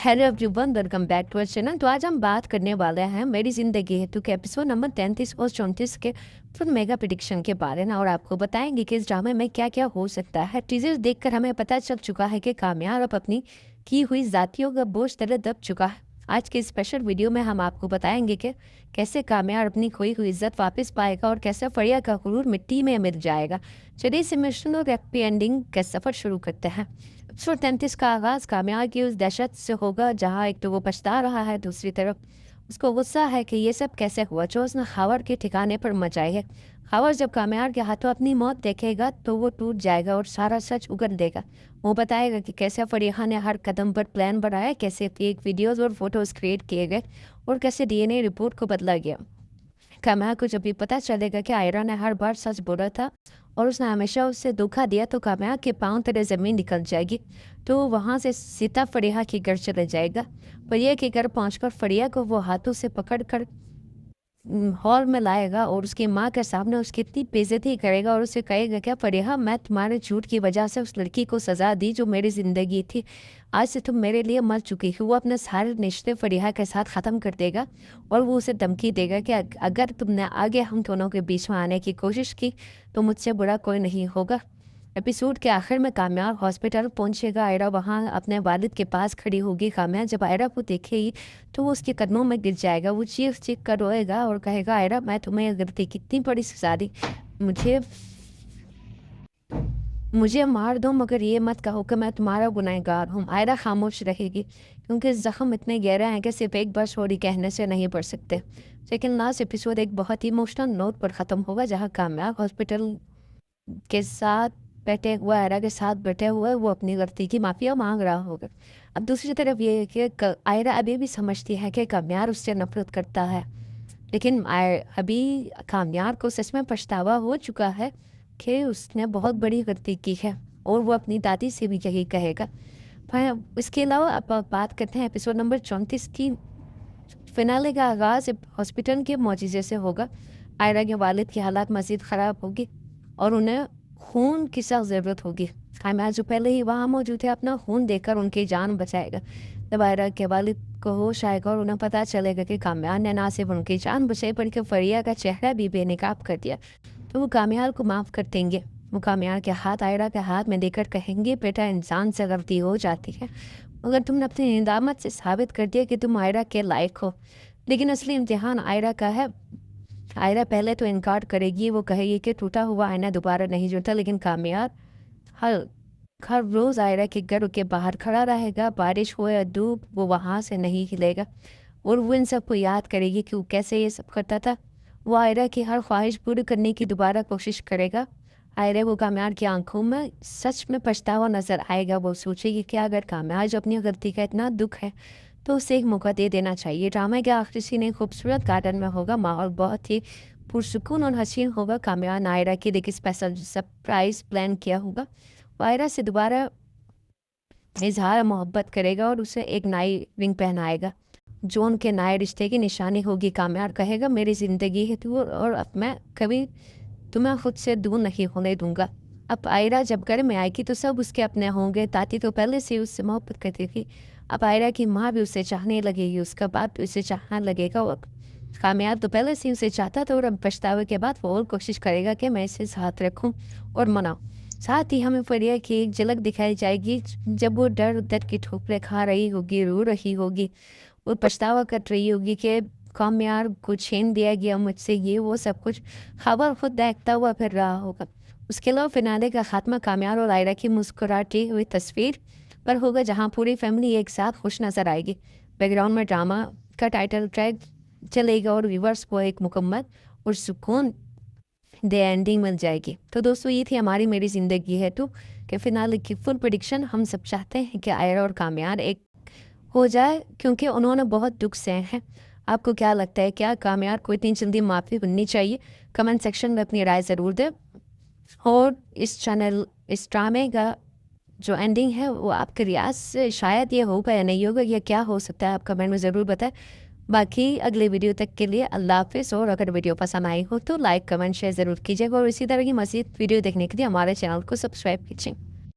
Hello everyone, welcome back to our channel. तो आज हम बात करने वाले हैं मेरी ज़िंदगी है के एपिसोड नंबर 33 और 34 के फुल मेगा प्रिडिक्शन के बारे में, और आपको बताएंगे कि इस ड्रामे में क्या क्या हो सकता है। टीजर देखकर हमें पता चल चुका है कि कामयाब अब अपनी की हुई जातियों का बोझ तले दब चुका है। आज के स्पेशल वीडियो में हम आपको बताएंगे कि कैसे कामयाब अपनी खोई हुई इज्जत वापस पाएगा और कैसे फरिया का गुरूर मिट्टी में मिल जाएगा। चलिए इस इमोशनल और हैप्पी एंडिंग का सफ़र शुरू करते हैं। एपिसोड 33 का आगाज़ कामयाब की उस दहशत से होगा जहाँ एक तो वो पछता रहा है, दूसरी तरफ उसको गुस्सा है कि ये सब कैसे हुआ जो उसने खबर के ठिकाने पर मचाई है। खबर जब कामयाब के हाथों अपनी मौत देखेगा तो वो टूट जाएगा और सारा सच उगल देगा। वो बताएगा कि कैसे फरीहा ने हर कदम पर प्लान बनाया, कैसे फेक वीडियोस और फोटोज क्रिएट किए गए और कैसे डीएनए रिपोर्ट को बदला गया। कामयाब को जब भी पता चलेगा कि आयरा ने हर बार सच बोला था और उसने हमेशा उससे धोखा दिया तो कामयाब के पाँव तले ज़मीन निकल जाएगी। तो वहाँ से सीता फरिया के घर चले जाएगा। फरिया के घर पहुँचकर फरिया को वो हाथों से पकड़कर हॉल में लाएगा और उसकी माँ के सामने उसकी इतनी बेइज्जती करेगा और उसे कहेगा क्या फरीहा, मैं तुम्हारे झूठ की वजह से उस लड़की को सज़ा दी जो मेरी ज़िंदगी थी। आज से तुम मेरे लिए मर चुकी हो। वो अपने सारे रिश्ते फरीहा के साथ ख़त्म कर देगा और वो उसे धमकी देगा कि अगर तुमने आगे हम दोनों के बीच में आने की कोशिश की तो मुझसे बुरा कोई नहीं होगा। एपिसोड के आखिर में कामयाब हॉस्पिटल पहुंचेगा। आयरा वहां अपने वालिद के पास खड़ी होगी। कामयाब जब आयरा को देखेगी तो वो उसके कदमों में गिर जाएगा। वो चीख चीख कर रोएगा और कहेगा, आयरा मैं तुम्हें गलती कितनी बड़ी सजा दी, मुझे मुझे मार दो मगर ये मत कहो कि मैं तुम्हारा गुनहगार हूँ। आयरा खामोश रहेगी क्योंकि जख्म इतने गहरे हैं कि सिर्फ एक बार सॉरी कहने से नहीं पड़ सकते। लेकिन लास्ट एपिसोड एक बहुत ही इमोशनल नोट पर ख़त्म होगा जहाँ कामयाब हॉस्पिटल के साथ बैठे हुआ आयरा के साथ बैठे हुए वो अपनी गलती की माफिया मांग रहा होगा। अब दूसरी तरफ ये है कि आयरा अभी भी समझती है कि कामयाब उससे नफरत करता है, लेकिन अभी कामयाब को सच में पछतावा हो चुका है कि उसने बहुत बड़ी गलती की है और वो अपनी दादी से भी यही कहेगा। इसके अलावा अब बात करते हैं एपिसोड नंबर 34 की। फिनाले का आगाज़ हॉस्पिटल के मुआजिज़े से होगा। आयरा के वालिद की हालत मज़ीद ख़राब होगी और उन्हें खून की सख्त ज़रूरत होगी। कामयाब जो पहले ही वहाँ मौजूद थे अपना खून देकर उनकी जान बचाएगा। जब आयरा के वालिद को होश आएगा और उन्हें पता चलेगा कि कामयाब ने ना सिर्फ उनकी जान बचाई बल्कि फरिया का चेहरा भी बेनकाब कर दिया, तो वो कामयाब को माफ़ कर देंगे। वो कामयाब के हाथ आयरा के हाथ में देकर कहेंगे, बेटा इंसान से गलती हो जाती है मगर तुमने अपनी निदामत से साबित कर दिया कि तुम आयरा के लायक हो। लेकिन असली इम्तिहान आयरा का है। आयरा पहले तो इनकार करेगी, वो कहेगी कि टूटा हुआ आईना दोबारा नहीं जुड़ता, लेकिन कामयाब हर हर रोज़ आयरा के घर के बाहर खड़ा रहेगा। बारिश हो या धूप वो वहाँ से नहीं हिलेगा और वो इन सबको याद करेगी कि वो कैसे ये सब करता था। वो आयरा की हर ख्वाहिश पूरी करने की दोबारा कोशिश करेगा। आयरा वो कामयाब की आंखों में सच में पछतावा नज़र आएगा। वो सोचेगी कि अगर कामयाब जो अपनी गलती का इतना दुख है तो उसे एक मौका दे देना चाहिए। ड्रामे के आखिरी सीन एक खूबसूरत गार्डन में होगा। माहौल बहुत ही पुरसुकून और हसीन होगा। कामयाब आयरा के लिए एक स्पेशल सरप्राइज प्लान किया होगा। वो आयरा से दोबारा इजहार मोहब्बत करेगा और उसे एक नई रिंग पहनाएगा जो उनके नए रिश्ते की निशानी होगी। कामयाब कहेगा, मेरी ज़िंदगी है तू और अब मैं कभी तुम्हें खुद से दूर नहीं होने दूंगा। अब आयरा जब घर में आएगी तो सब उसके अपने होंगे। ताती तो पहले से उससे मोहब्बत करती थी, अब आयरा की माँ भी उसे चाहने लगेगी, उसका बाप भी उसे चाहने लगेगा। और कामयाब तो पहले से उसे चाहता था और अब पछतावे के बाद वो और कोशिश करेगा कि मैं इसे साथ रखूं और मनाऊं। साथ ही हमें फरिया की एक झलक दिखाई जाएगी जब वो डर दर की ठोकरें खा रही होगी, रो रही होगी, वो पछतावा कर रही होगी कि कामयाब को छीन दिया गया मुझसे ये वो सब कुछ। खबर खुद देखता हुआ फिर रहा होगा। उसके अलावा फिनाले का खात्मा कामयाब और आयरा की मुस्कुराती हुई तस्वीर पर होगा जहां पूरी फैमिली एक साथ खुश नजर आएगी। बैकग्राउंड में ड्रामा का टाइटल ट्रैक चलेगा और व्यूवर्स को एक मुकम्मल और सुकून दे एंडिंग मिल जाएगी। तो दोस्तों ये थी हमारी मेरी ज़िंदगी है तो के फिनाले की फुल प्रेडिक्शन। हम सब चाहते हैं कि आयरा और कामयाब एक हो जाए क्योंकि उन्होंने बहुत दुख सहे हैं। आपको क्या लगता है, क्या कामयाब को इतनी जल्दी माफ़ी मिलनी चाहिए? कमेंट सेक्शन में अपनी राय ज़रूर दें। और इस ड्रामे का जो एंडिंग है वो आपके रियाज से शायद ये होगा या नहीं होगा, या क्या हो सकता है आप कमेंट में ज़रूर बताएं। बाकी अगले वीडियो तक के लिए अल्लाह हाफिज़। और अगर वीडियो पसंद आई हो तो लाइक कमेंट शेयर ज़रूर कीजिएगा और इसी तरह की मज़ीद वीडियो देखने के लिए हमारे चैनल को सब्सक्राइब कीजिए।